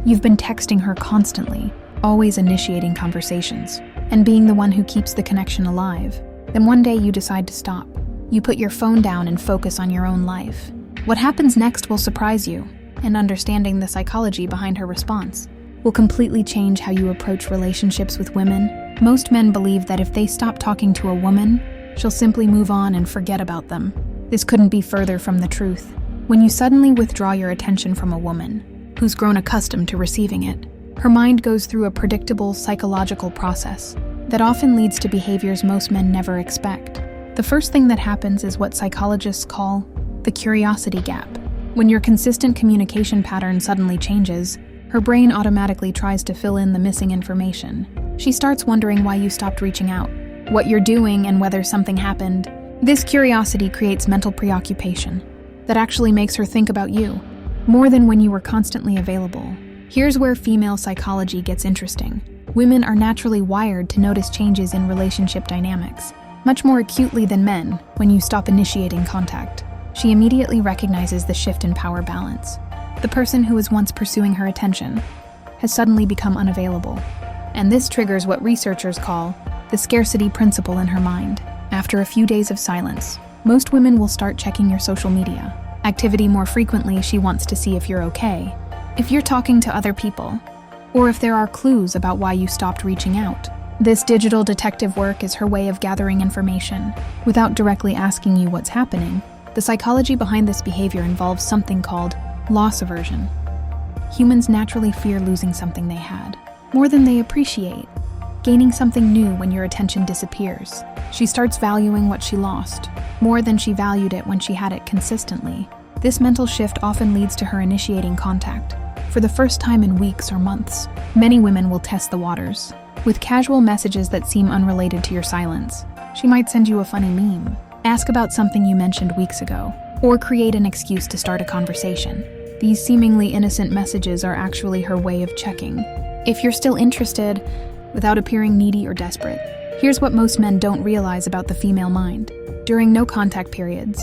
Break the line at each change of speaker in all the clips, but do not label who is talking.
You've been texting her constantly, always initiating conversations, and being the one who keeps the connection alive. Then one day you decide to stop. You put your phone down and focus on your own life. What happens next will surprise you, and understanding the psychology behind her response will completely change how you approach relationships with women. Most men believe that if they stop talking to a woman, she'll simply move on and forget about them. This couldn't be further from the truth. When you suddenly withdraw your attention from a woman who's grown accustomed to receiving it, her mind goes through a predictable psychological process that often leads to behaviors most men never expect. The first thing that happens is what psychologists call the curiosity gap. When your consistent communication pattern suddenly changes, her brain automatically tries to fill in the missing information. She starts wondering why you stopped reaching out, what you're doing, and whether something happened. This curiosity creates mental preoccupation that actually makes her think about you more than when you were constantly available. Here's where female psychology gets interesting. Women are naturally wired to notice changes in relationship dynamics, much more acutely than men. When you stop initiating contact, she immediately recognizes the shift in power balance. The person who was once pursuing her attention has suddenly become unavailable, and this triggers what researchers call the scarcity principle in her mind. After a few days of silence, most women will start checking your social media activity more frequently. She wants to see if you're okay, if you're talking to other people, or if there are clues about why you stopped reaching out. This digital detective work is her way of gathering information without directly asking you what's happening. The psychology behind this behavior involves something called loss aversion. Humans naturally fear losing something they had more than they appreciate, gaining something new when your attention disappears. She starts valuing what she lost more than she valued it when she had it consistently. This mental shift often leads to her initiating contact for the first time in weeks or months. Many women will test the waters with casual messages that seem unrelated to your silence. She might send you a funny meme, ask about something you mentioned weeks ago, or create an excuse to start a conversation. These seemingly innocent messages are actually her way of checking if you're still interested without appearing needy or desperate. Here's what most men don't realize about the female mind. During no-contact periods,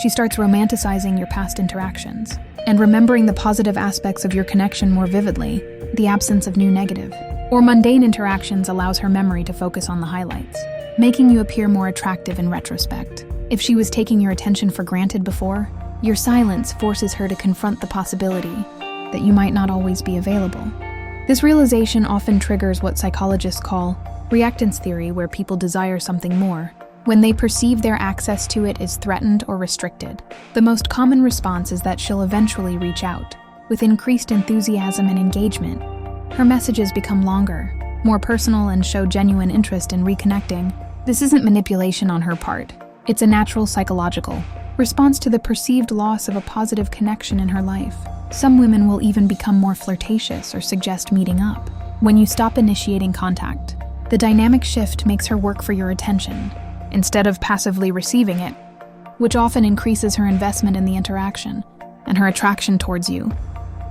she starts romanticizing your past interactions and remembering the positive aspects of your connection more vividly. The absence of new negative or mundane interactions allows her memory to focus on the highlights, making you appear more attractive in retrospect. If she was taking your attention for granted before, your silence forces her to confront the possibility that you might not always be available. This realization often triggers what psychologists call reactance theory, where people desire something more when they perceive their access to it is threatened or restricted. The most common response is that she'll eventually reach out. With increased enthusiasm and engagement, her messages become longer, more personal, and show genuine interest in reconnecting. This isn't manipulation on her part. It's a natural psychological response to the perceived loss of a positive connection in her life. Some women will even become more flirtatious or suggest meeting up. When you stop initiating contact, the dynamic shift makes her work for your attention instead of passively receiving it, which often increases her investment in the interaction and her attraction towards you.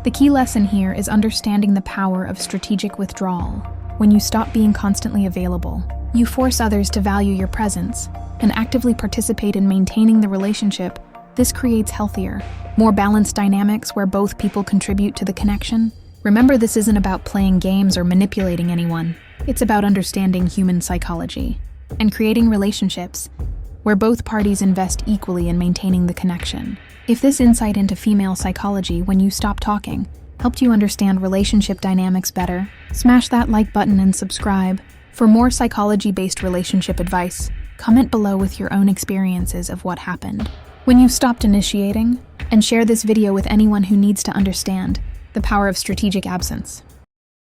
The key lesson here is understanding the power of strategic withdrawal. When you stop being constantly available, you force others to value your presence and actively participate in maintaining the relationship. This creates healthier, more balanced dynamics where both people contribute to the connection. Remember, this isn't about playing games or manipulating anyone. It's about understanding human psychology and creating relationships where both parties invest equally in maintaining the connection. If this insight into female psychology when you stop talking helped you understand relationship dynamics better, smash that like button and subscribe. For more psychology-based relationship advice, comment below with your own experiences of what happened when you stopped initiating, and share this video with anyone who needs to understand the power of strategic absence.